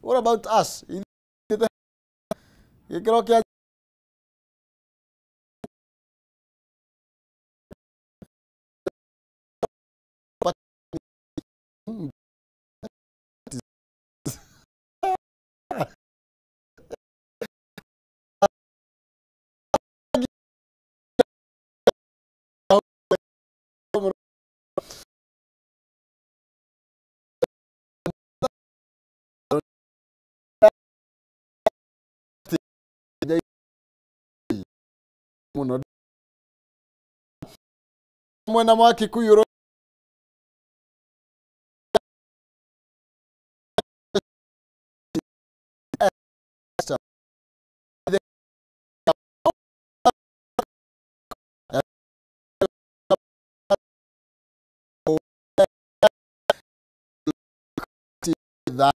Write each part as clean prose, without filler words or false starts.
What about us? Creo que mwana mwaki kuyuro that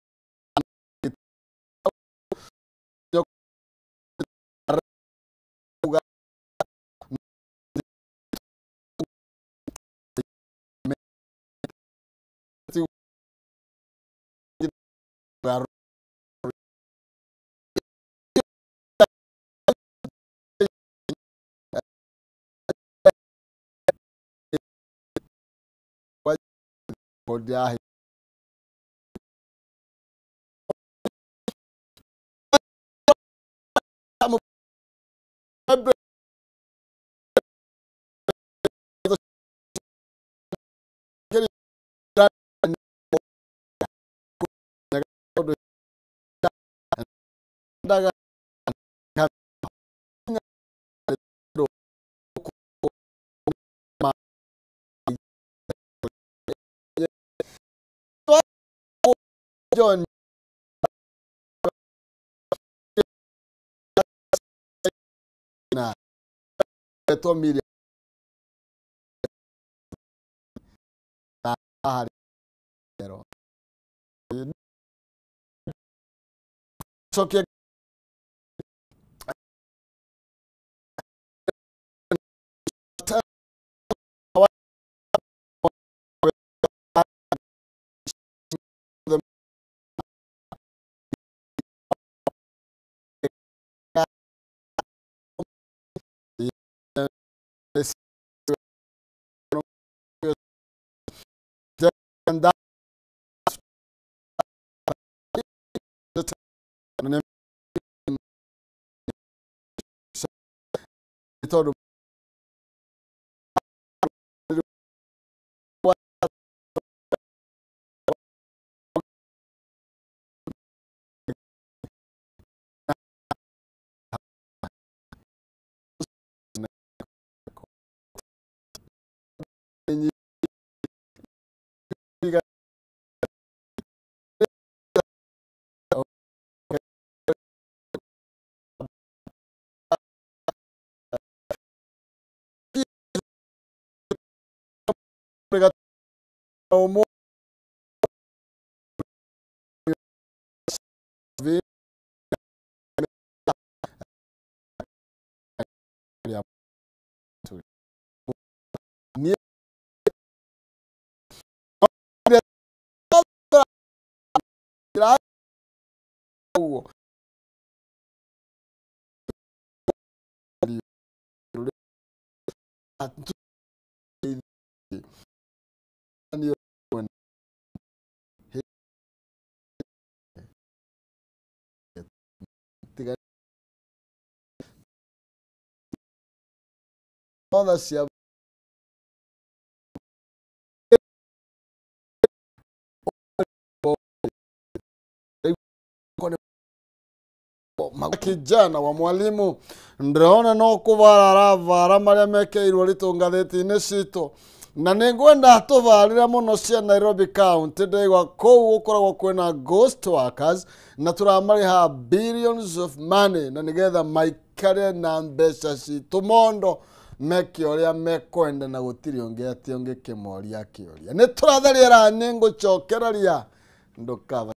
John na to million so que todo todas se kijana wa mwalimu ndĩrona no kũvara vara marĩa mekeirwo ritũ ngathĩti-inĩ citũ na nĩngwenda tũvarĩre mũno cia Nairobi County ndĩgwa kũu gũkoragwo kwĩna ghost workers na tũramarĩha billions of money na nĩgetha maikare na mbeca citũ mondo meke ũrĩa mekwenda na gũtirĩ ũngĩ atĩ ũngĩkĩmoria kĩũria nĩ tũratharĩra nĩngũcokereria ndũkava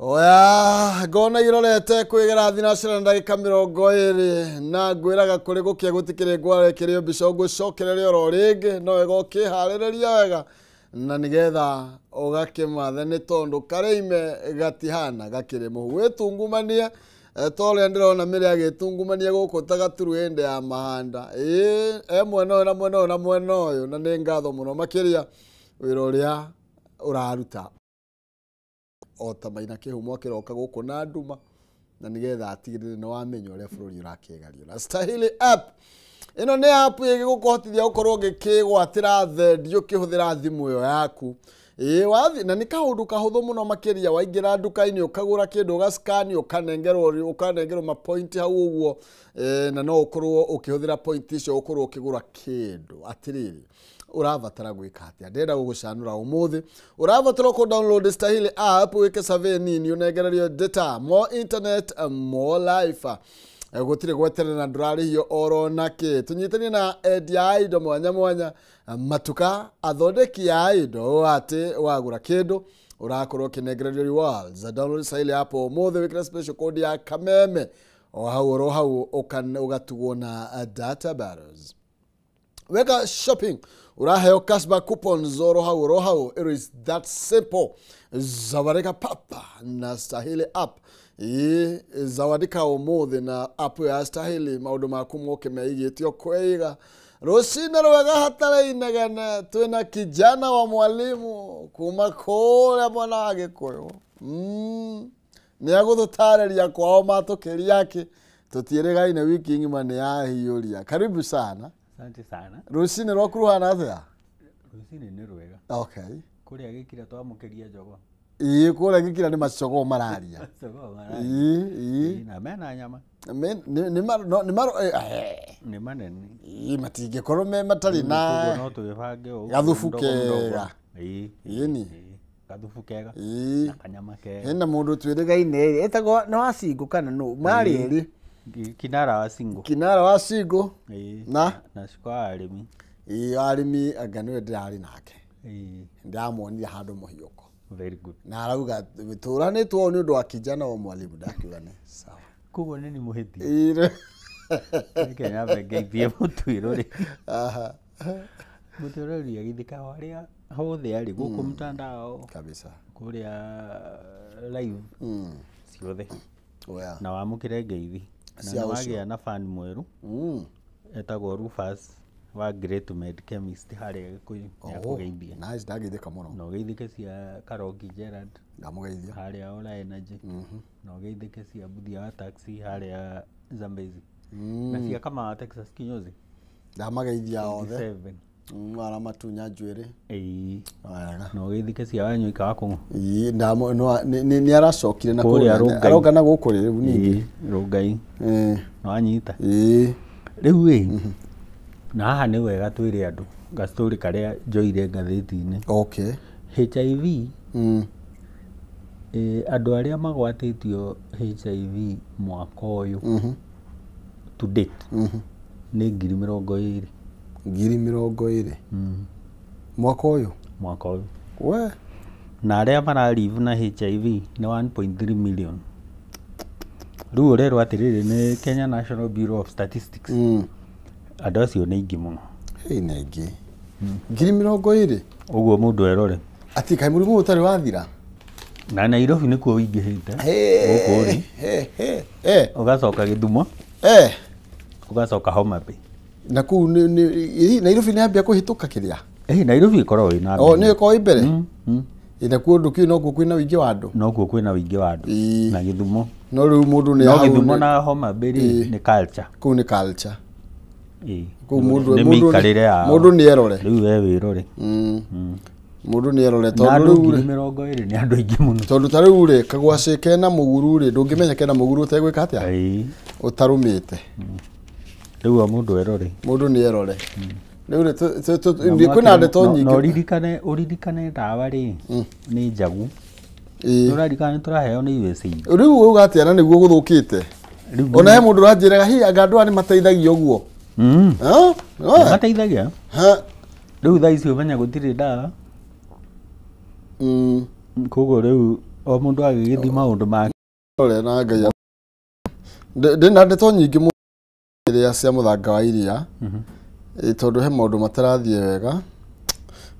Oya, ngona irorete kwigera thinacara ndagika 20 na ngwiraga kuri gukia gutikire ngwarekerio mbica ngwicokereria oro ringi no igoki harireria wega na nigetha ugakimathe ni tondu kareime gatihana gakire muhu witungumanie tole ndirona mire agitungumania guku tagaturu ende ya mahanda mwena na mwena na mwena uyu na ni ngatho muno makiria wira uria uraruta ota maina kihumo kiroka guku na nduma na nigetha atigirire no wamenya uria bururi urakigario na Stahili app ino ni app igigukuhotithia gukorwo ngikigwatira thendio kihuthira thimu yo yaku wathi na ni kaundu kahuthu muno makiria waingira nduka-ini ukagura kindu ugascan ukanengerwo ma point hau uguo na no ukorwo ukihuthira point icio ukorwo ukigura kindu atiriri uravatara gwika atia ndenda gugucanura umuthi uravatara ku download Stahili app wike survey nini unegererio data more internet more life gutire gweterera ndurari hiyo oro nake tunyitani na Edia Ido mwanya matuka athondeki ya indo ati wagura kindu urakorwo kinegererio rewards download Stahili app umuthi wikira special code ya kameme o hau ugatugwo na data battles weka shopping uraheo cashback coupons oro hau it is that simple zawarika papa na Stahili app zawadika umuthi na app ya Stahili maundu maku moke meigitio kweiga Rosina rwega hatarainagana twina kijana wa mwalimu kuma kore mwana agikuyu ni agututareria kwao matukiri yake tutieregaine wiki ngima ni yahiuria karibu sana. Asante sana. Rosina rwakuruhana atia? Rosina ni rwega. Okay. Kuria gikira twamukiria jogo. Kuria gikira ni macogo mararia. Macogo mararia. Na mena nyama. Ni manene. Matingikorwo me matari na no tugibange uguo gathubu kega. Ni gathubu kega na kanyama kega. Hena mundu twirigaine etagwo no wacingu kana no mari eri Kinara wa Singo. Kinara wa Singo. Na shikwa arimi. Arimi agano ndirari nake. Ndamuonire handu muhioko. Very good. Na arauga biturane tuo ni undu wa kijana wa mwalimu ndakiugane. Sawa. Kugo ni muheti. Kenya bengeithie mutuirori. Aha. Mutuirori agithika waria hothe ari guku mtandao. Kabisa. Kuria live. Ciothe. Oya. Na wamukire ngeithi. Na wagia na fan mweru. Etagwo Rufus wa Great Med Chemist haria Gikuyu ya kugeithia. Nice ndagithika muno. No geithike cia Karogi Gerard. Ndamugeithia. Haria Ola Energy. No geithike cia Buthia wa Taxi haria Zambezi. Na cia kama Texas kinyozi. Ndamageithia othe. 7. Ara matunya njwiri. Wega. No geithike cia Wanyuika wa Kongo. Ndamo ni aracokire na kuria aroga na gukuri riu ningi. Rugai. No anyita. Riu na haha ni wega twire andu gastori karia njoire ngatheti-ini. Okay. HIV andu aria magwatitio HIV mwaka uyu to date ni 20,000. 20,000. Mwaka uyu we na aria maralive na HIV ni 1.3 million. Riu urerwo atiriri ni Kenya National Bureau of Statistics. Andu acio ni ingi muno. Ni ingi 20,000. Uguo mundu erore ati kai murimu utari wathira na Nairobi ni kuo ingihite guku ri ugacoka Githumo ugacoka Homa Bay na ku Nairobi ni ambia kuhituka kiria Nairobi ikorwo ina ni ko ibere ina ku nduki no ku kwina wingi wa andu na Githumo no riu mundu ni hau Githumo na Homa Bay ni culture ku ni culture ku mundu ni erore riu we wirore mundu ni erore tondu riu 20,000 ni andu aingi muno tondu tariu ri kagwaci kena muguru ri ndungimenya kena muguru utegwika atia utarumite riu mundu erore mundu ni erore riu ndi kwina ndeto nyingi no uririkane ndawa ri ni njagu urarikane turaheo ni USA riu uga atia na niguo guthukite ona he mundu ranjiraga hi agandu ni mateithagia uguo mateithagia riu thaa icio menya gutire ndawa koguo riu o mundu agithima undu ma ole na ngai ndina ndeto nyingi mu iria cia muthanga wa iria tondu he maundu matarathie wega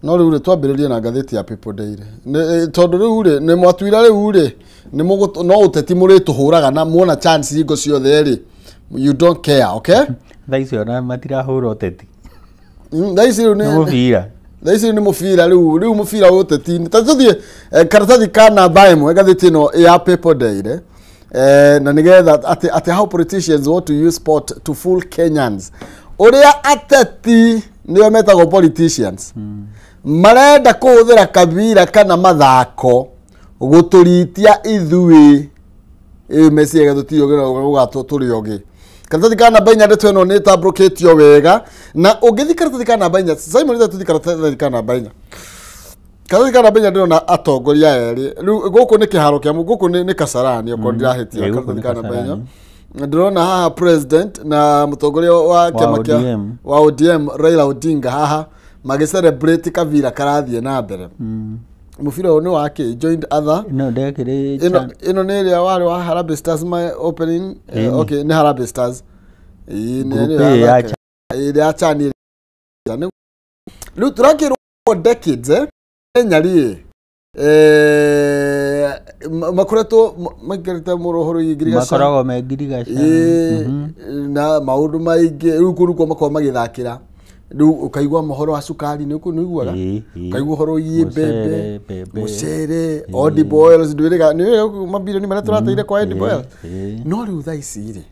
no riu twambiririe na ngatheti ya People Daily tondu riu ri ni mwatuira riu ri ni no uteti muri tuhuraga na muona chance ingo ciothe ri you don't care, okay? Thaisi ona matirahura uteti thaisi riu ni mufira thaisi ni mufira riu mufira uteti tatuthie karatathi kana baimo ngatheti no ya People Daily na nigetha ati how politicians want to use sport to fool Kenyans uria ateti niyo metagwo politicians marenda kuhuthira kabira kana mathako guturitia ithui mesiega tutiyogera ugato turioge karatathi kana bainya ndeto eno ni tabroketio wega na ugithi karatathi kana bainya Simon ndeto tuthi karatathi kana bainya ndino na atongoria eri guku ni kiharo kia guku ni Kasarani oko ndirahitia karatathi kana bainya ndirona haha president na mutongoria wa kiama kia wa ODM Raila Odinga haha magicelebrate kavira karathie na mbere mufira ni wake joined other no ndekire ino ni ria wari wa Harambee Stars my opening okay ni Harambee Stars ni ya chani lu turakiro decades nyari makoreto magereta murohoro igirigasha makorogo megirigasha na maundu maingi riu kuruko makwa magithakira riu ukaigwa mohoro wa sukari ni kuiguaga ukaigwa horo yibebe mucere audible oils ndwirega ni mabilioni mara turateire kwa audible oils no riu thaicire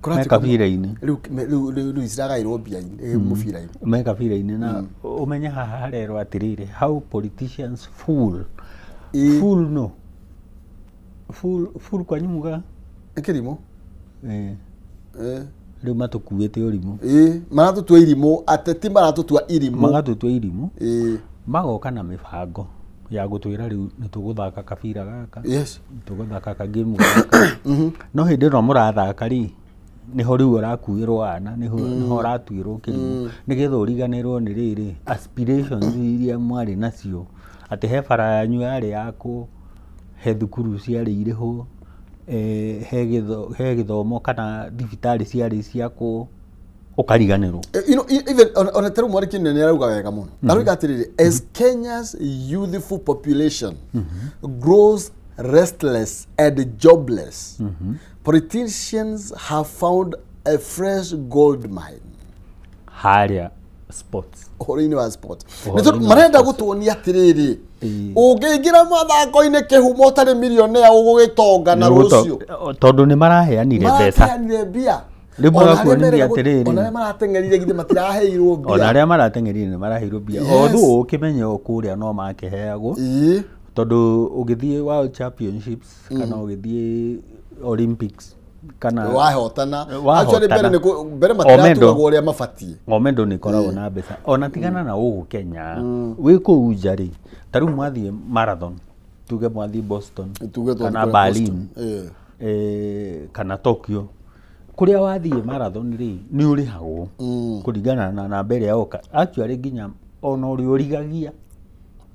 mekabira-ini riu isiragairwo mbia-ini mubira-ini mekabira-ini na umenya haha harerwo atiriri how politicians fool no fool kwa nyumuga ekirimo riu matukuite urimu maratutua irimu ateti maratutua irimu magatutua irimu magoka na mibango ya gutwira riu nituguthaka kabira gaka tuguthaka ka game gaka no hindi no murathaka ri niho riu urakuirwo ana niho ratuirwo kirimu nigetha uriganirwo ni riri aspirations iria mwari nacio ati he bara yanyu yari yako he thukuru ciari iriho he githomo kana thibitari ciari ciako ukariganirwo even on a term mwari kinene arauga wega muno arauga atiriri as Kenya's youthful population grows restless and jobless politicians have found a fresh gold mine haria sports hori-ini wa sport nito marenda gutuonia atiriri ungiingira mathako-ini kihumo tari millionaire ugugitonga na rucio tondu ni maraheanire mbia ribu gakuonithia atiriri ona maratengerire githe matiraheirwo mbia ona aria maratengerire ni maraheirwo mbia othu ukimenya okuria no makiheagwo tondu ugithie World Championships kana ugithie Olympics kana wahotana actually mbere matiratuagwo uria mabatie ngomendo ni koragwo na mbeca ona tigana na ugu Kenya wi kuu njari taru mwathie marathon tuge mwathie Boston kana Berlin kana Tokyo kuria wathie marathon ri ni urihagwo kuringana na namba iria yoka actually ginya ona uri urigagia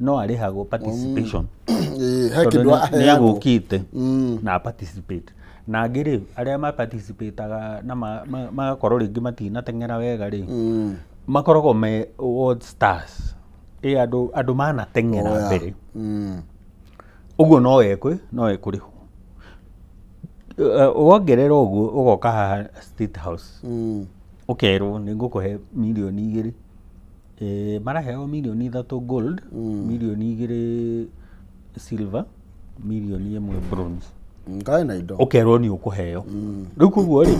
no arihagwo participation ni agukite na participate na ngiri aria ma participate-aga na magakorwo ringi matinateng'era wega ri makoragwo me world stars andu manateng'era mbere uguo no ekuriho wongerera uguo ugoka haha State House ukerwo ni ngukuhe milioni 2 maraheo milioni 3 gold milioni 2 silver milioni 1 bronze ngai na indo ukerwo ni ukuheo riu kuguo ri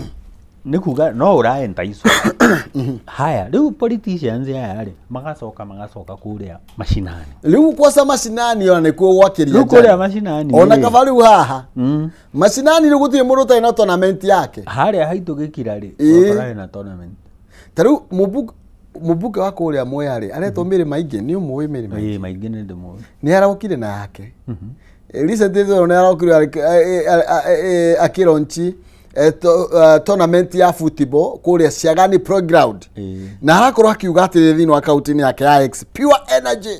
ni kuga no uraenta ico haya riu politicians aya ri magacoka kuria mashinani riu kwasa mashinani ona nikuo gwakiria riu kuria mashinani ona kabariu haha mashinani riu gutie mundu tai na tournament yake haria haitu gikira ri okora na tournament tariu mubuke wa kuria Mwea aretwo miri maingi ni umwe miri maingi ni ndimwe ni araukire na yake recently ni araukire akironchi tournament ya football kuria Ciagani Playground na harakorwo akiuga atiri thini wa kaunti-ini yake ya X pure energy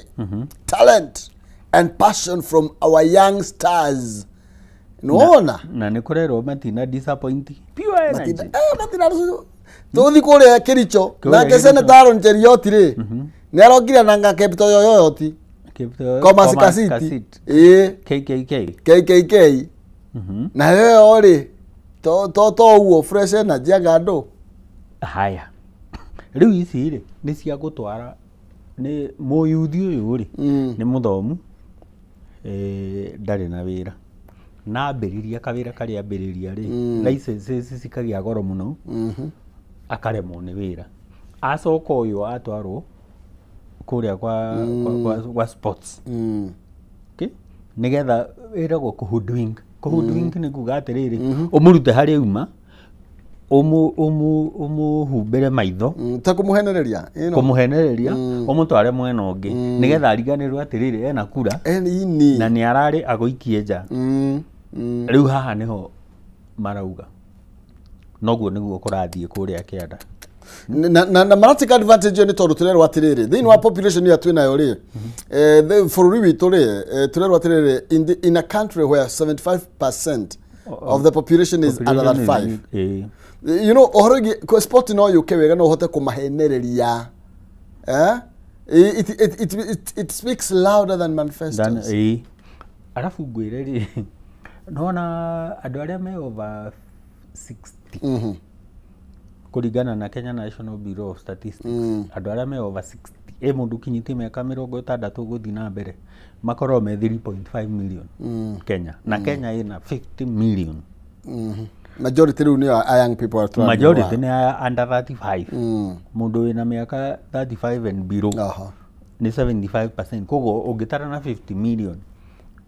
talent and passion from our young stars. Nuona? Na nikurero matina disappoint. Pure energy. Matina tuthi kuria Kericho. Na kesene taro Njerioti ri. Ni arogira nanga capital yoyoti. Commerce City. KKK. Na yo ri to uo fresh energy agado. Haya. Riu ici ri ni cia gutwara ni muyuthi uyu ri ni muthomu ndari na wira na ambiriria kawira kari ambiriria ri licenses cikagia goro muno akaremwo ni wira acoka uyu atwarwo kuria kwa sports okay nigetha wiragwo kuhudwing ni kuga atiriri umurute hari uma umuhumbire maitho ta kumuhenereria umutware mwena ungi nigetha ariganirwo atiriri ena kura na ni arari agoikie nja riu haha niho marauga noguo niguo kurathie kuria kianda na maratika advantage ni tondu turerwa atiriri thini wa population ya twinayo ri bururi witu ri turerwa atiriri in a country where 75% of the population is under that 5 you know ohorogi ko sport no yuke wega no hote kumahenereria it speaks louder than manifestos arafu ngwire ri nona andu aria me over 60 kuringana na Kenya National Bureau of Statistics andu aria me over 60 mundu kinyiti meka 60 guthi na mbere makorwo me 3.5 million Kenya na Kenya ina 50 million majority ni young people are trying majority ni under 35 mundu wina miaka 35 and below ni 75% kogo ungitara na 50 million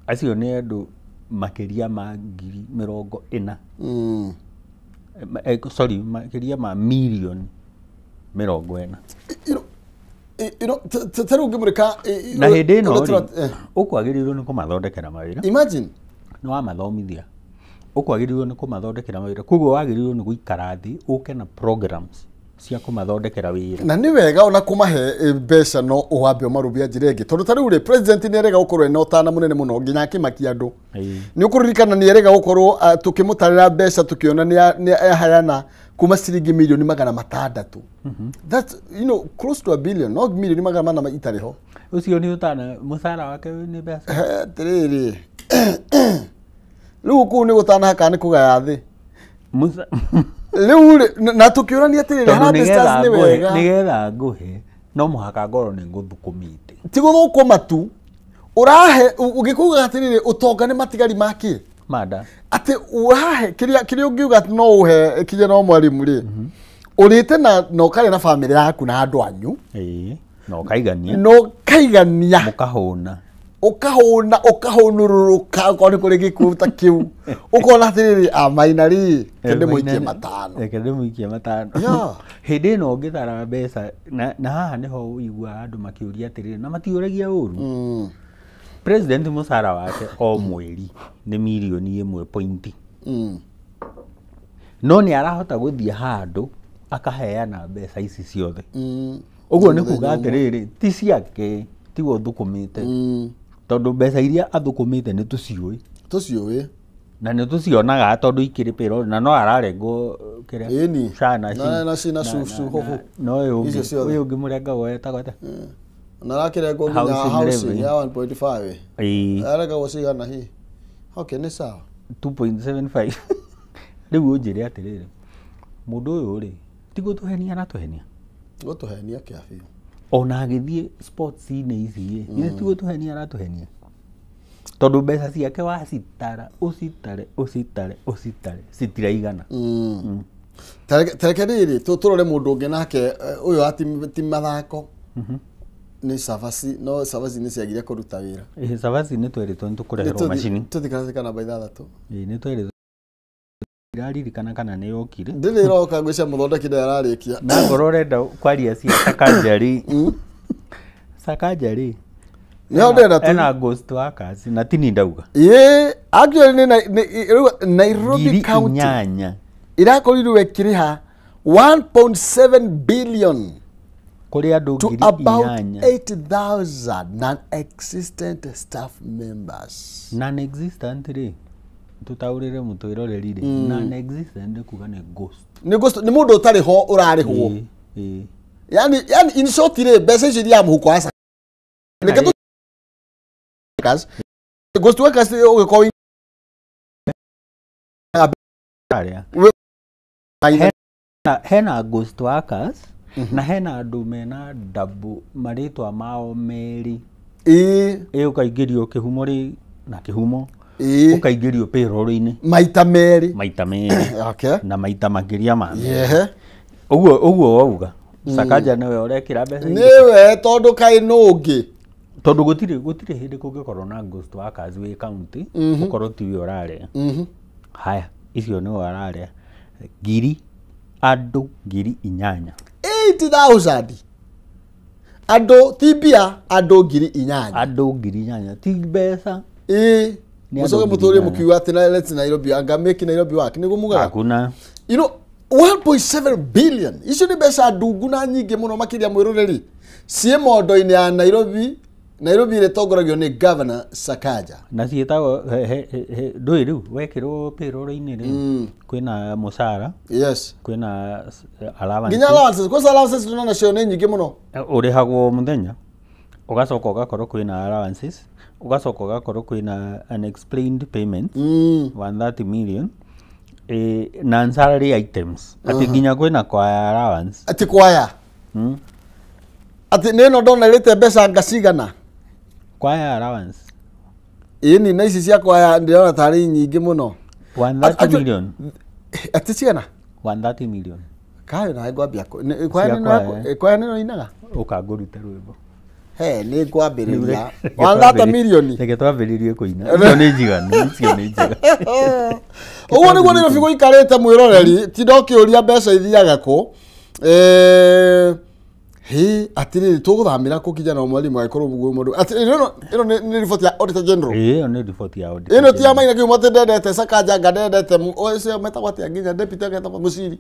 acio ni andu makiria ma ngiri 40 sorry makiria ma million 40 you know tero ngimurika na hindi no ukwagirirwo ni kumathondekera mawira imagine no amathomithia ukwagirirwo ni kumathondekera mawira koguo wagirirwo ni guikara thi uke na programs cia kumathondekera wira na ni wega ona kumahe mbeca no uwambe marubia njirenge tondu tari uri president ni erega gukorwo ena utana munene muno nginya akimakia andu ni ukuririkana ni erega gukorwo tukimutarira mbeca tukiona ni hayana kuma ciringi milioni 600 that you know close to a billion no milioni 600 itariho ucio ni utana musara wake ni mbeca tiriri riu ku ni gutana haka ni kugaya thi riu na tukiurania atiriri hana stars ni wega nigetha nguhe no muhaka ngoro ni nguthukumite ti guthukuma tu urahe ugikuga atiriri utonga ni matigari maki mada ati urahe kiria ungiuga no uhe kinya no mwalimu ri urite na no kare na family yaku na andu anyu no kaigania mukahuna ukahunururuka koni kuri gikuta kiu ukona atiriri amainari kende muikie matano hindi no ngithara mbeca na haha niho uigua andu makiuria atiriri na matiuragia uru president musara wake o mweri ni milioni 1.0 no ni arahota guthie handu akaheana mbeca ici ciothe uguo ni kuga atiriri ti ciake ti guthukumite tondu mbeca iria athukumite ni tuciui na ni tucionaga tondu ikiri pero na no ararengwo kiria shana na susu hoho no uyu ngimurenga gweta na rakirengwo nginya housing ya 1.5 arega gucigana hi okay ni sawa 2.75 riu unjire atiriri mundu uyu ri ti gutuhenia gutuhenia kiafi ona agithie sports ni ici ni ti gutuhenia aratuhenia tondu mbeca ciake wacitara ucitare citiraigana terekeriri turore mundu ungi nake uyu ati mathako ni savasi no savasi ni ciagire kuruta wira savasi ni tweritwo ni tukureherwo machini tuthikarika namba 6 ni tweritwo iraririkana kana ni yokire ndiriroka gwicia muthondeki ndararikia na ngoro renda kwaria cia Sakajari no ndenda tu ena ghost workers na tini ndauga actually Nairobi County irakorirwe kiriha 1.7 billion kuri andu to ngiri about inyanya 8,000 non-existent staff members. non-existent ri tutaurire mutwiroreri ri non-existent kuga ni ghost Ni mundu utari ho urari ho. Yani in short ri bese jiri ya muhuko asa. Niketu kas ghost workers ko hena ghost workers na hena andu mena double maritwa mao meri ukaingĩrio kĩhumo ri na kĩhumo ukaingĩrio payroll-inĩ maita meri okay. Na maita makĩria ma ũguo wauga Sakaja niwe ũrekĩra mbeca niwe tondu kai nũngĩ tondu gutire hindi kũngĩkorwo na ghost workers wi county ukorwo tiwe ũrarĩa haya icio nĩ wararĩa andũ ngiri inyanya 80,000 andũ tibia andũ ngiri inyanya ti mbeca musoge mutori mukiwa ati na let's Nairobi anga make Nairobi work niguo mugaga hakuna you know 1.7 billion icio ni mbeca ndungu na nyingi muno makiria mwiroreri cie mondo-ini ya Nairobi ile tongoragio ni governor Sakaja na cietagwo ndui riu wekirwo payroll-ini ri kwina musara yes kwina allowance nginya allowances tunana cio ni nyingi muno urihagwo muthenya ugacoka ugakorwo kwina allowances ugacoka ugakorwo kwina unexplained payments 130 million non salary items ati nginya kwina kwaya allowance ati kwaya ati nino ndona rite mbeca ngacigana kwaya allowance ini na ici cia kwaya ndirona tari nyingi muno 130 million ati cigana 130 million kayo na ngwambia kwaya nino inaga ukangurute rwimbo ni ngwambiriria 130 milioni reke twambiririe kuina icio ni njiganu uguo niguo Nairobi guikarite mwiroreri ti ndokiuria mbeca ithiaga ku atiriri tuguthamira ku kijana mwalimu agikorwo muguo mundu ino ni report ya Auditor General ni report ya Auditor ino ti amaina kiumo te ndendete Sakaja ngandendete ocio metagwo atia nginya deputy agetagwo Muciri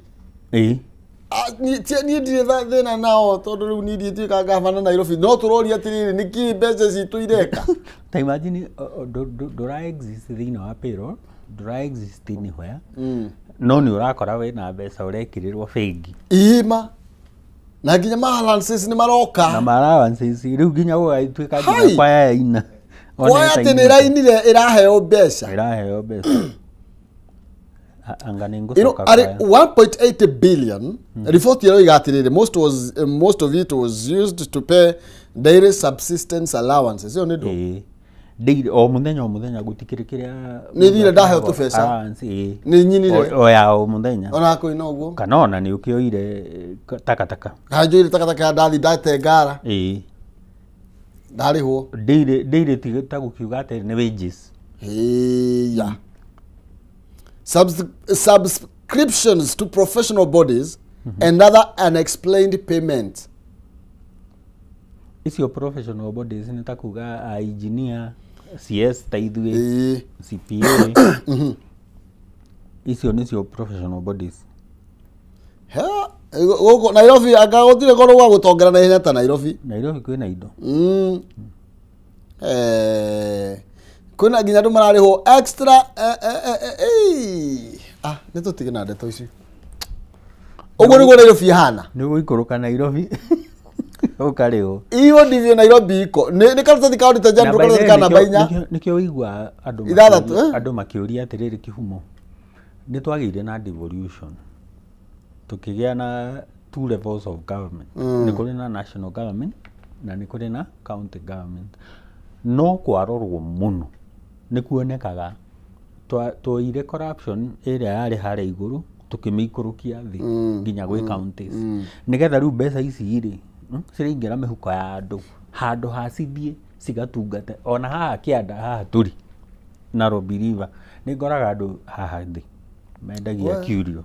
ni ndire thina nao tondu riu ni ndie tuika gavana Nairobi no turoria atiriri niki mbeca citu ireka ta imagine dora exist thina wa payroll dora exist ni hoya no ni urakora we na mbeca urekirirwo bengi ima na nginya allowances ni maroka na allowances riu nginya gũgatuĩka nginya kwaya ina kwaya ati ni rainire iraheo mbeca anga ni ngucoka 1.8 billion report yero igatirire most of it was used to pay daily subsistence allowances yo nido daily o muthenya gutikire kiria ni thire ndaheo tu pesa ni nyinire oya o muthenya ona ko ino guo kana ona ni ukioire takataka hanjoire takataka ndathi ndatengara ndarihwo daily tigita gukiuga ati ni wages ya subscriptions to professional bodies and other unexplained payment icio professional bodies ni takuga engineer CS taithwe CPA icio nicio professional bodies goko Nairobi anga gutire kono gwa gutongera na ihenya ta Nairobi kwina indo kuna nginya ndu marariho extra nitutige na ndeto ici uguo niguo Nairobi hana ni guikuruka Nairobi ukariho iyo ndivyo Nairobi iko ni karatathi ka Auditor General karatathi ka namba 4 nikio wigua andu makiuria atiriri kihumo ni twagire na devolution tukigia na two levels of government ni kuri na national government na ni kuri na county government no kwarorwo muno ni kuonekaga twaire corruption area yari hare iguru tukimikurukia thi nginya gwi counties nigetha riu mbeca ici iri ciringira mihuko ya andu handu hacithie cigatungate ona haha kianda haha turi Nairobi River ni ngoraga andu haha thi mendagia curio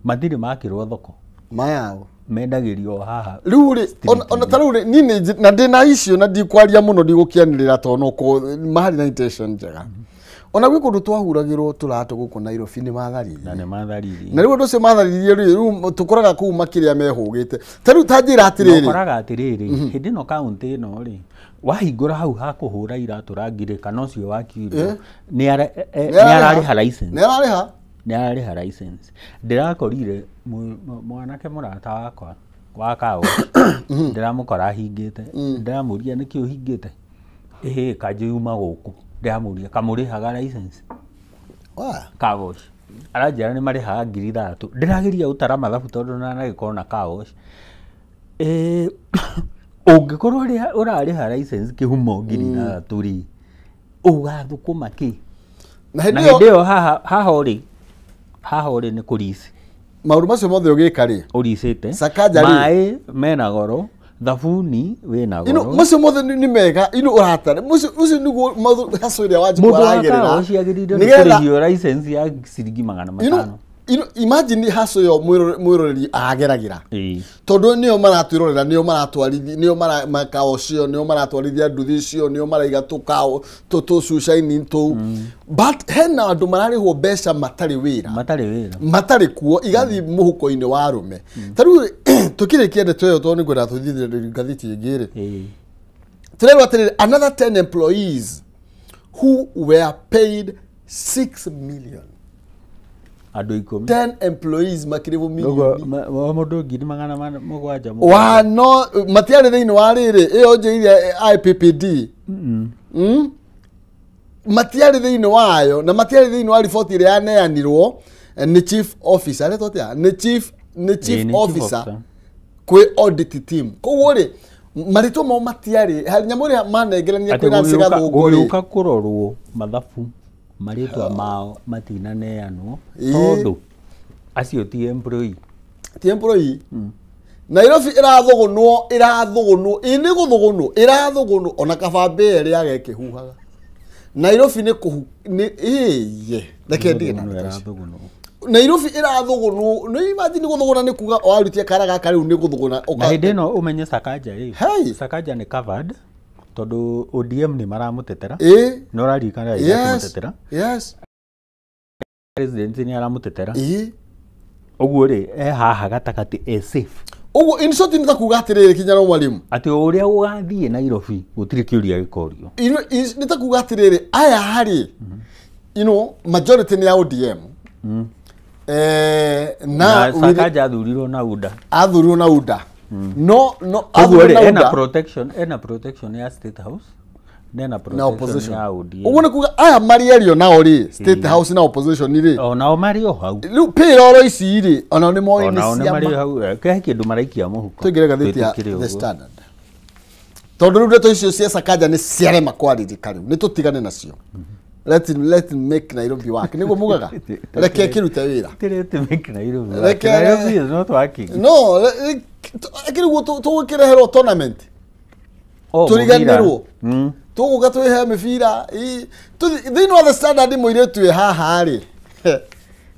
mathiri makirwo thoko mayao mendagirio haha riu ri ona taru ni na ndina icio na ndikwaria muno ndigukianirira tono ko mahari na intention njega ona gwi kundu twahuragirwo turato guku Nairobi ni mathariri na ni mathariri na riu ndu mathariri riu tukoraga kuu makiria mehugite tariu tanjira atiriri tukoraga atiriri hindi no county no ri wahingura hau ha kuhura iratu rangire kana ucio wakire ni arariha license ni arariha license ndirakorire mwanake murata wakwa wa kawo ndiramukora hingite ndiramuria niki uhingite kajuma guku ndiamuria kamurihaga license kawosh arajira ni marihaga 3,000 ndiragiria utara mathabu tondu na gikona kawosh ungikorwo urariha license kihumo 3,000 ri ugathukuma ki na hindi yo haha uri ni kurisi mauru macio mothe ugika ri urisite Sakaja ri mai mena goro thabuni wina goro macio mothe ni mega uratare ucio niguo hasoiria wanjiku aragirira nigetha iyo license ya ciringi 500 imagine haso yo mwiroreri ageragira tondu niyo maratwirorera niyo maratwarithia niyo makaocio niyo maratwarithia nduthi cio niyo maraiga tukao tucucaini tu but hena andu mararihwo mbeca matari kuo igathi muhuko-ini wa arume tariu tukirikia ndeto yo tondu ngwenda tuthithire ngathiti ingiri turerwa atiriri another 10 employees who were paid 6 million 10 employees makirivu milioni mundu 700 wano matiari thiini wa riri iyo njiire IPPD matiari thiini wayo na matiari thiini wa report iria yaneanirwo ni chief officer retotia ni chief officer kwi audit team koguo ri marito mo matiari nyamuri manengerania kwina cigathunguri uka kurorwo mathabu maritwa mao matinaneanwo tondu acio ti employee Nairobi irathugunwo ini guthugunwo ona kabambe ri agekihuhaga Nairobi ni reke ndigina Nairobi irathugunwo ni imagine guthuguna ni kuga o arutie karaga kariu ni guthuguna na hindi no umenye Sakaja ri Sakaja ni covered tondu ODM ni maramutetera no rarikana yamutetera president ni aramutetera uguo ri haha gatakati safe uguo in short ni takuga atiriri kinyana mwalimu ati uria ugathie Nairobi gutiri kiuria gikorio ni takuga atiriri aya hari majority ni ya ODM na Sakaja athurirwo na UDA no ena protection ya State House nena protection ya ODM uguo ni kuga aya marierio nao ri State House na opposition ri nao mario hau piroro ici ri ona ni moi ni cia mario hau ke kindu maraikia muhuko tugire gathiti ya The Standard tondu ru ndeto icio cia Sakaja ni ciarema kwaririka riu ni tutigane nacio let make Nairobi work niguo mugaga reke kirute wira make Nairobi is not working no akirigo tugukireherwo tournament turiganirwo tuguka twihe mibira thiini wa The Standard muiretu e haha ri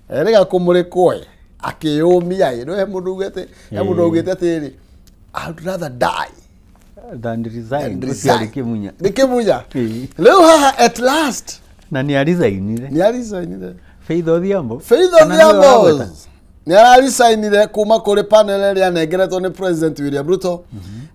erega kumurikwe akiyumia no he mundu ugete atiri I'd rather die than resign kimunya leo haha at last na ni arizainire Faith Odhiambo ni ararisainire kuma kuri panel ria nengeretwo ni President William Ruto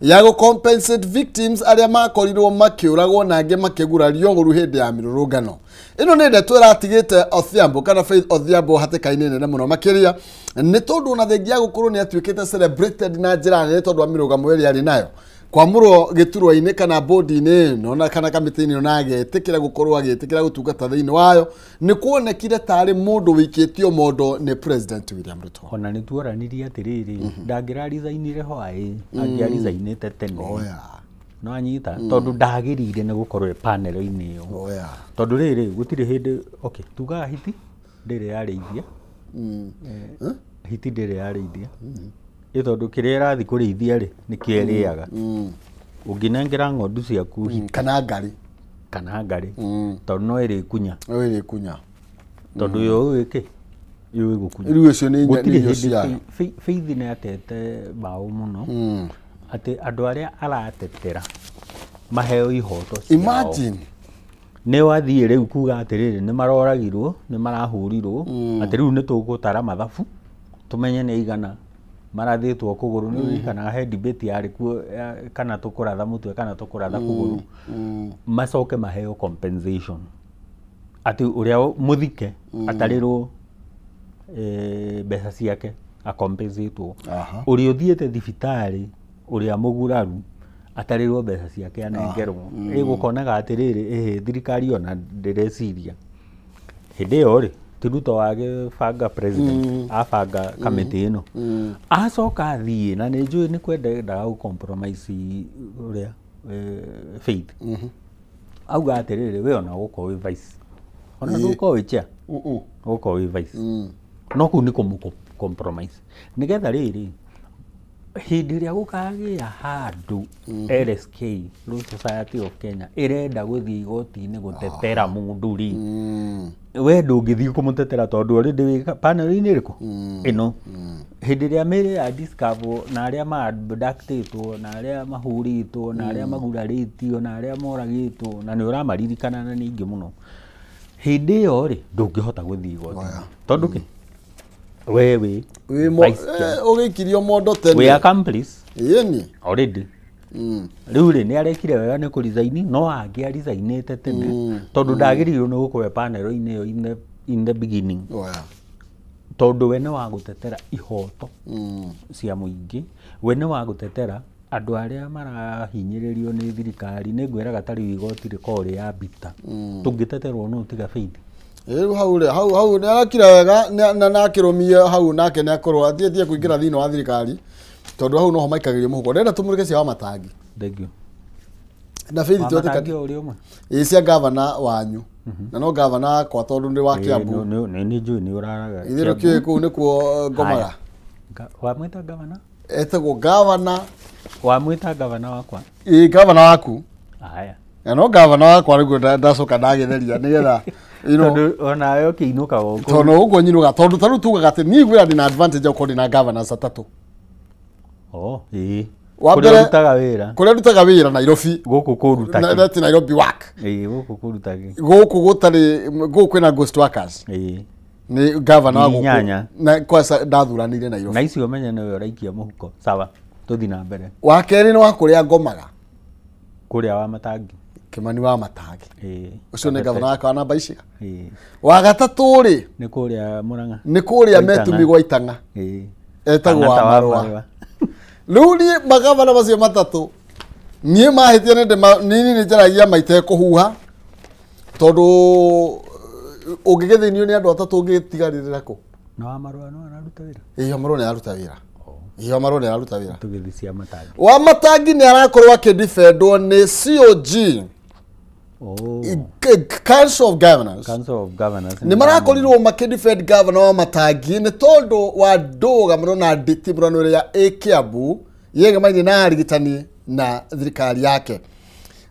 ya go compensate victims aria makorirwo makiuragwo na ange makigurario guru hindi ya mirurungano ino ni ndeto iratigite Odhiambo kana Faith Odhiambo hatikaine nene muno makiria ni tondu na thengia gukorwo ni atuikite celebrated na njira nene tondu wa mirugamo iri ari nayo kwamurwo giturwa-ini kana bodi-ini nona kana kamiti-ini onage etikira gukorwo agitikira gutungata thiini wayo ni kuonekire tari mundu wikitio mondo ni President William Ruto ona ni tuoranirie atiriri ndangirarizainire hwai angiarizainite tene no anyita tondu ndagirire ni gukorwo e panel-ini iyo tondu riri gutire hindi tuga hiti ndiri yarithia hiti ndiri yarithia tondu kiria irathi kurithia ri ni kieriaga unginengera ng'ondu ciaku kana ngari tondu no iri kunya tondu yo wiki yo gukunya riu icio ni nyo cia Faith ni atete bao muno ati andu aria aratetera maheo ihoto imagine nä wathiä rä u kuga atä rä rä nä maroragirwo nä marahurirwo atä rä u nä tå gå tara mathabu tå menye nä igana marathiä two kå gå rå nä kana he debate yarä kuo kana tå kå ratha må twe kana tå kå ratha kå gå rå macoke maheo compensation atä å rä a må thike atarä rwo mbeca ciake akompensatwo å rä a å thiä te thibitarä å rä a må guraru atarä rwo mbeca ciake anengerwo ä gå konaga atä rä rä thirikari ona ndä reciria hä ndä ä yo rä ti Ruto wage banga president abanga kamĩtĩ ĩno acoka athiĩ na nĩ njũĩ nĩ kwendaga gũ compromise ũrĩa Faith auga atĩrĩrĩ we ona gũkorwo wĩ vice ona ndũkorwo wĩ chair gũkorwo wĩ vice no kũu nĩ kũmũ compromise nĩgetha rĩrĩ hĩndĩ ĩrĩa gũkagĩa handũ LSK Law Society of Kenya ĩrenda gũthiĩ igoti-inĩ gũtetera mũndũ rĩ we ndũngĩthiĩ kũmũtetera tondũ already wĩ panel-inĩ ĩrĩkũ ĩno hĩndĩ ĩrĩa mĩrĩ ya discover na arĩa ma abductĩtwo na arĩa mahũrĩtwo na arĩa magurarĩtio na arĩa moragĩtwo na nĩ ũramaririkana na ningĩ mũno hĩndĩ ĩyo rĩ ndũngĩhota gũthiĩ igoti tondũ kĩ wewe ũgĩkirio mondo tene we accomplice yeni already rĩu rĩ nĩ arekire wega nĩ kũresign no angĩ arisainĩte tene tondũ ndagĩrĩirwo nĩ gũkorwo panel-inĩ ĩyo in the beginning tondũ we nĩ wa gũtetera ihoto cia mũingĩ we nĩ wa gũtetera andũ arĩa marahinyĩrĩrio nĩ thirikari nĩ ngwĩraga tarĩ igoti rĩkorwo rĩ ya bita tũngĩteterwo no tiga Faith hau nĩ arakira wega na akĩrũmie hau nake nĩ akorwo athiĩtie kũingĩra thĩinĩ wa thirikari tondũ hau noho maikagĩrio mũhuko ndĩrenda tũmũrĩke cia Wamatangi na Faith tuothe cia gavana wanyu na no gavana wakwa tondũ nĩ wa Kiambu nĩ njũĩ nĩ ũraraga itherũ kĩũĩ kũu nĩkuo ngomaga wamwĩta gavana etagwo gavana wamwĩta gavana wakwa gavana waku haya no gavana wakwa nĩguo ndacoka ndagĩtheria nĩgetha tondũ onawe ũkĩinũka gũkũ tondũ ũguo nyinũka tondũ tarĩu tugaga atĩ niĩ gwĩra ndĩ na advantage of kũrĩ na governors atatũ kũrĩa ndutaga wĩra Nairobi gũkũ kũruta that's Nairobi work gũkũ kũruta gũkũ gũtarĩ gũkũ kwĩna ghost workers nĩ governor wa gũkũ na kwanza ndathuranĩire Nairobi na icio menye nĩwe ũraikia mũhuko sawa tũthi na mbere wa kerĩ nĩ wa kũrĩa ngomaga kũrĩa Wamatangi Kimani Wamatangi ũcio nĩ gavana wakwa wa namba iciga wa gatatũ rĩ nĩ kũrĩa Mũrang'a nĩ kũrĩa Metumi gwa Itang'a etagwo Wamarwa rĩu niĩ magavana macio matatũ niĩ mahĩtia nĩ njaragia maita kũhuha tondũ ũngĩgĩthĩnio nĩ andũ atatũ ũngĩtigarĩrĩra kũ na Wamarwa no araruta wĩra Wamarwa nĩ araruta wĩra Wamarwa nĩ araruta wĩra tũgĩthi cia Matangi Wamatangi nĩ arakorwo akĩdefendwo nĩ COG Council of Governors nĩ marakorirwo makĩdefend governor Wamatangi nĩ tondũ wa ndũgamano na nditimũrano ĩrĩa ĩ Kiambu yegemainie na arigitani na thirikari yake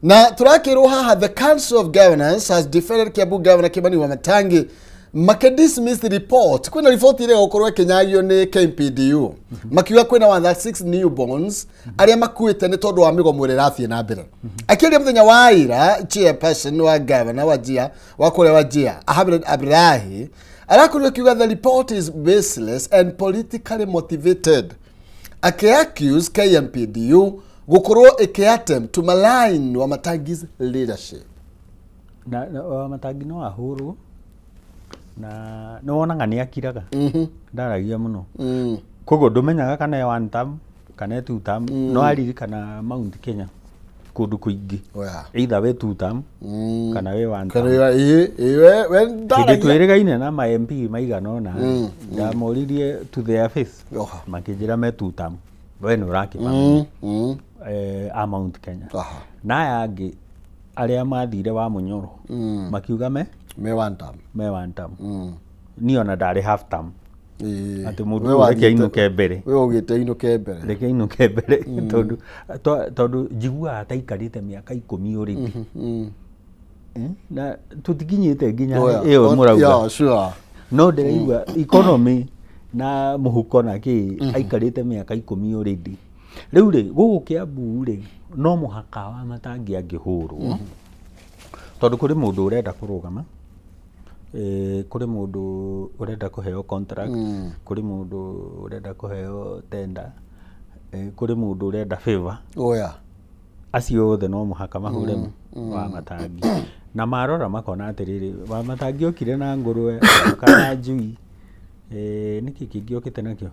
na tũrakĩrwo haha the Council of Governors has defended Kiambu Governor Kimani Wamatangi makidismiss the report kwina report ile gũkorwo ĩkĩnyagio nĩ KMPDU makiuga kwĩna 136 newborns arĩa makuĩte nĩ tondũ wa mĩgomo ĩrĩa ĩrathiĩ na mbere akĩaria mũthenya wa ira chairperson wa governor wa Wajir wa kũrĩa Wajir Ahmed Abdullahi arakorirwo akiuga the report is baseless and politically motivated akiaccuse KMPDU gũkorwo ĩkĩattempt to malign Wamatangi's leadership na Wamatangi no ahũrwo na nĩ wonaga nĩ akiraga ndaragia mũno koguo ndũmenyaga kana e one term kana two term no aririkana Mount Kenya kũndũ kũingĩ either we two term kana we one term hĩndĩ twĩrĩgaine na ma MP maigana ũna ndamoririe to their face makĩnjĩra me two term we nĩ ũrakĩmamenya a Mount Kenya na aya angĩ arĩa mathire wa Mũnyoro makiuga me one term ni ona ndarĩ half term atĩ mũndũ reke ainũke mbere we ũgĩte ainũke mbere reke ainũke mbere tondũ njiguaga ta aikarĩte mĩaka 10 already na tũtikinyĩte nginya ĩyo mũrauga no ndĩraigua economy na mũhuko na kĩ aikarĩte mĩaka 10 already rĩu rĩ gũkũ Kiambu rĩ no mũhaka Wamatangi angĩhũrwo tondu kuri mundu urenda kurugama kuri mundu urenda kuheo contract kuri mundu urenda kuheo tender kuri mundu urenda favor acio othe no muhaka mahure wa matangi na marora makona atiriri wa matangi okire na ngurwe kana njui niki kingi okite nakio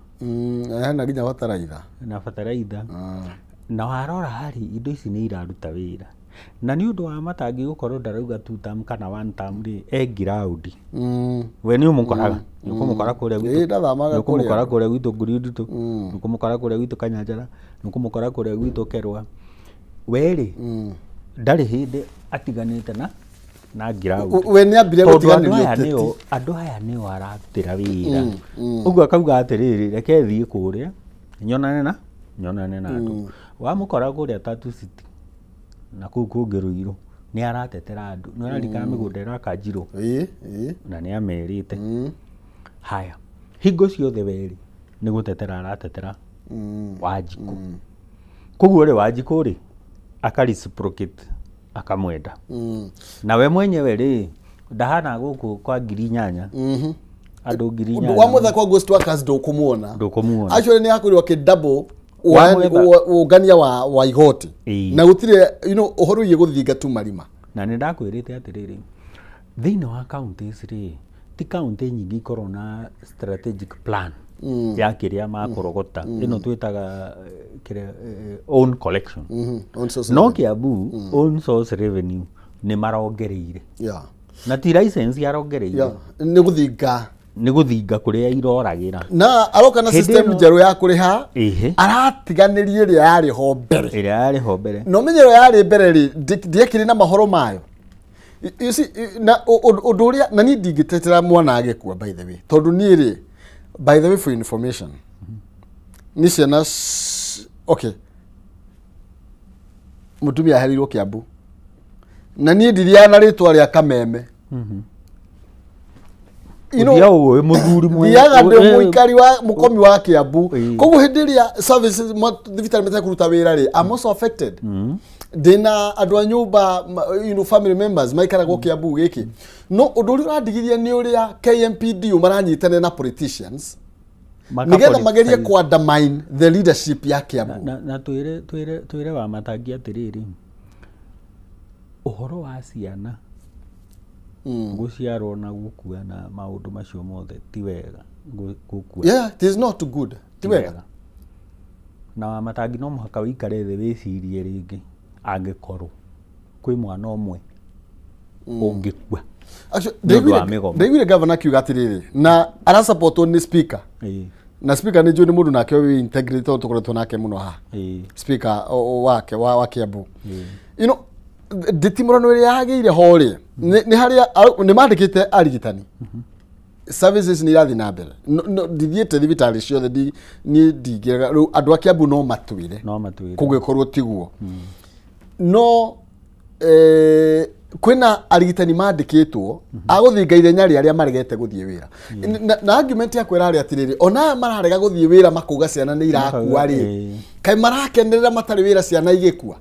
hena ginya bataraitha na bataraitha na warora hari indo ici ni iraruta wira na ni undu wa matangi gukorwo ndarauga 2 term kana 1 term ri ground we ni umukoraga nukumukora kuria nukumukora kuria gwitu nguriunditu nukumukora kuria gwitu kanyanjara nukumukora kuria gwitu kerwa weri ndari hindi atiganite na ground we ni ambire gutiganirite andu aya ni waratira wira uguo akauga atiriri reke thie kuria nyonane na andu wa mukora kuria Tatu City na kungiruiru ni aratetera andu no ararikana migunda ira kanjiro na ni amerite haya hingo ciothe weri ni gutetera aratetera Wanjiku koguo ri Wanjiku ri akareciprocate akamwenda na we mwenyewe ri ndahana guku kwa 8,000 andu 8,000 wa mutha kwa Ghost Workers ndukumuona actually ni hakurirwa ki double ugania wa igoti na gutire uhoro ye guthinga tu marima na ni ndakwirite atiriri thini wa counties ri ti county nyingi korona strategic plan ya kiria makorogota ino twitaga kiria own collection no Kiambu own source revenue ni marongereire na ti license yarongereire ni guthinga kuria iroragira na aroka na system njeru ya kuriha aratiganirie ria yari ho mbere no menyero yari mbere ri ndiekire na mahoro mayo you see na unduria na ni ndingitetera mwana agekua by the way tondu ni ri by the way for information ni ciana okay mutumia aherirwo Kiambu na ni ndiria na ritwa ria Kameme uwe muthuri mwe yaga ndi muikari wa mukomi wa Kiambu koguo hindiria services thibitarĩ mete kuruta wĩra ri I'm also affected dina andu a nyumba family members maikaragwo Kiambu giki no undu uri urandigiria ni uria KMPD maranyitane na politicians nigetha magerie ku undermine the leadership ya Kiambu na twire wa matangi atiriri uhoro wa ciana guciarwo na gukua na maundu macio mothe ti wega gukua it is not good ti wega na wa matangi no muhaka wikare the wicirie ringi angikorwo kwi mwana omwe ungikua David governor kiuga atiriri na ara support ni speaker na speaker ni John mundu nake wi integrity tukoretwo nake muno ha speaker wake wa Kiambu nditimurano ria yageire hori ni haria ni mandikite arigitani services ni irathi na mbere ndithiete thibitari ciothe ni ndingiraga andu a Kiambu no matwire kugikorwo tiguo no kwina arigitani mandikitwo aguthinga ithenya ria maregete guthie wira na argument ya kwera ari atiriri ona mararega guthie wira makuga ciana ni irakua ri kai marakenerera matari wira ciana igikua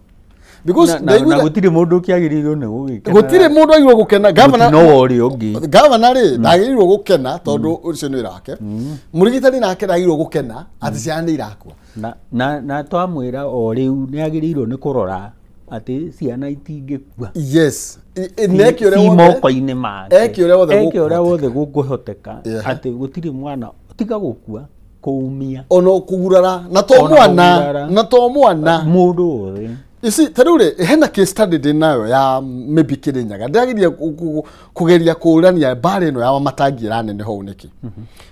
because na gutire mundu kiagirirwo ni gugikena gutire mundu agirwo gukena governor no wori ungi governor ri ndagirirwo gukena tondu ucio ni wirake murigitani nake ndagirwo gukena ati ciana ni irakua na twamwira o riu ni agirirwo ni kurora ati ciana itingikua yes nekio re moko-ini make ekio re wothe gukuhoteka ati gutire mwana tiga gukua kuumia ono kugurara na to mwana mundu othe isi tarure hena case study nayo ya maybe Kirinyaga ndagiria kugeria kurania bara ino ya matangi ranene ho niki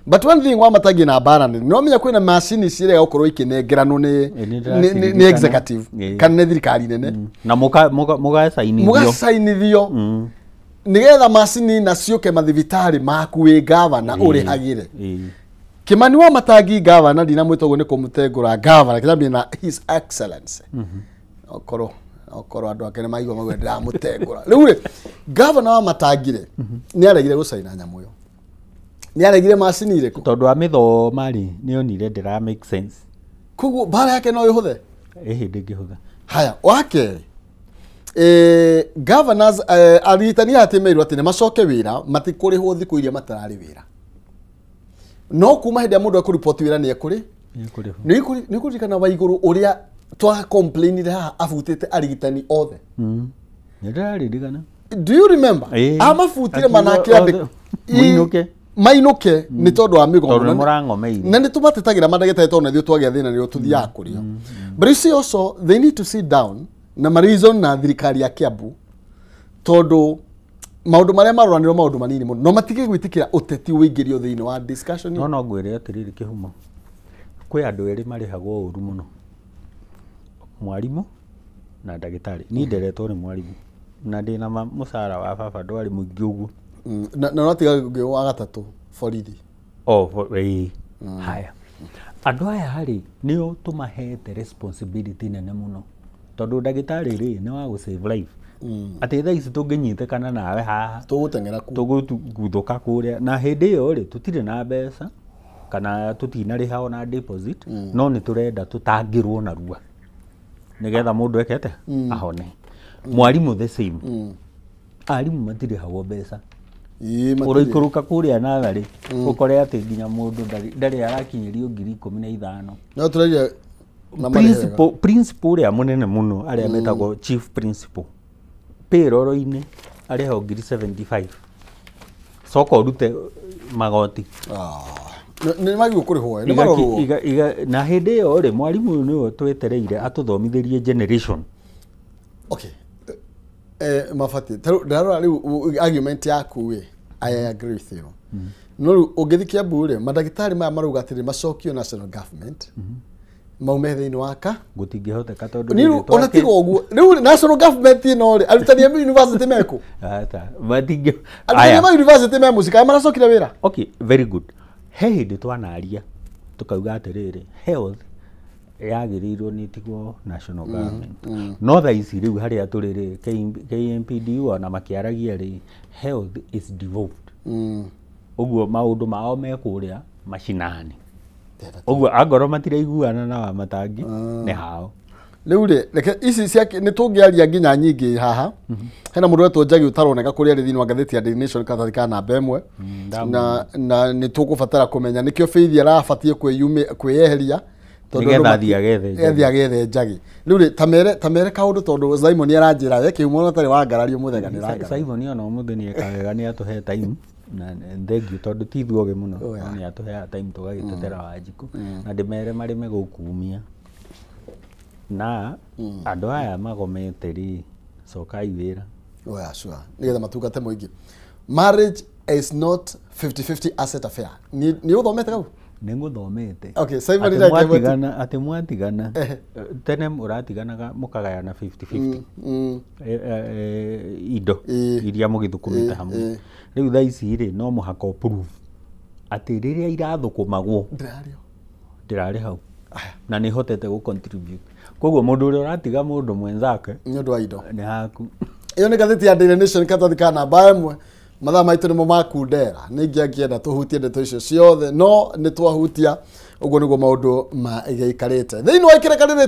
but one thing wa matangi na bara nene no menya kwina machine cire gukorwo ikinengerano ni executive kana thirikari nene na muga sainithio nigetha machine na cioke mathibitari makuwe governor uri hagire Kimani wa matangi governor ndina mwitogo ni kumutengura governor kithambi na his excellency okoro andu akene maigwa magwendera mutengura riu governor wa matangire ni aregire gusaina nyamu yo ni aregire machine iriku tondu amitho mari ni onire ndira make sense kugu bara yake no ihuthe hindi ngihutha haya wake governors arigitani atemeirwo ati ne macoke wira matikuriho thiku iria matarari wira no kuma hindi ya mundu akuripoti wira ni ekuri ni kurikana wa iguru uria twa complain ira afutite arigitani othe ndirarigana. Do you remember amafutire manake ande mainuke ni tondu wa migomo na ni tumatetagira mandagite tone thio twagia thina ni tuthia kurio. But you see also they need to sit down na reason na thirikari ya Kiambu tondu maundu maria maroranirwo maundu manini muno no matige gwitikira uteti uingirio thiini wa discussion no ngwire atiriri kihumo kwi andu eri marihagwo uru muno mwarimu na ndagitari ni nderetwo ni mwarimu na ndina musara wa baba ndwari muingi uguo na notiga ngio wa gatatu borithi haya andu aya hari nio tumahete responsibility nene muno tondu ndagitari ri ni wa gu save life ati thaa ici tunginyitekana nawe haha tugutengera ku tuguthuka kuria na hindi iyo ri tutire na mbeca kana tutinariha ona deposit no ni turenda tutangirwo na rua nigetha mundu ekete ahone. Mwarimu the same arimu matire hawo mbeca uraikuruka kuria na thari ukore ati nginya mundu ndari arakinyirio 15,000 no tureje na principal ya munene muno aria metagwo chief principal payroll-ini ariho 75,000 soko rute magoti ni magi ukuriho ni maroro na hindi iyo ri mwarimu niwe twetereire atuthomithirie generation. Okay mafati ndaro riu argument yaku we I agree with you no ugithikia bure madagitari maya maruga atiri macokio national government maume thiini waka gutingihoteka tondu ni ona tigo oguo riu national government no ri arutani ya university meko ata matingi aya ma university me musika maracokire wira. Okay, very good. He hindi twanaria tukauga atiriri health yagirirwo ni tigwo national government no tha ici riu haria turiri KMPDU ona makiaragia ri health is devolved uguo maundu mao mekuria mashinani uguo angoro matiraiguana na matangi ni hao riu ri reke ici cia ni tungiaria nginya nyingi haha hena mundu wetwo Njagi utaroneka kuria ri thiini wa gatheti ya Daily Nation kathari namba imwe na ni tukubatara kumenya nikio Faith arabatie kweyeheria nigetha thiagethe Njagi riu ri tamere kaundu tondu Simon aranjira we kiumo tari wa ngarario muthega ni ranga Simon ona umuthi ni ekawega ni atuhe time na thengiu tondu tithuoge muno ni atuhe time tugagitetera Wanjiku na ndimere mari megukumia na andu aya magomete ri cokai wira sure nigetha matungate muingi. Marriage is not 50-50 asset affair ni uthomete kau ni nguthomete. Okay, Simon ndakemwe ati mwatigana tene uratiganaga mukagayana 50-50 indo iria mugithukumite hamwe riu thaa ici ri no muhaka proof ati riria irathukumagwo ndirari hau na ni hotete gu contribute koguo mundu uria uratiga mundu mwenzake ni undu wa indo ni haku. Iyo ni gatheti ya Daily Nation katathika namba imwe mathaa maitu nimo makundera ningiangienda tuhutie ndeto icio ciothe no ni twahutia uguo niguo maundu ma igaikarite thiini wa ikirekanire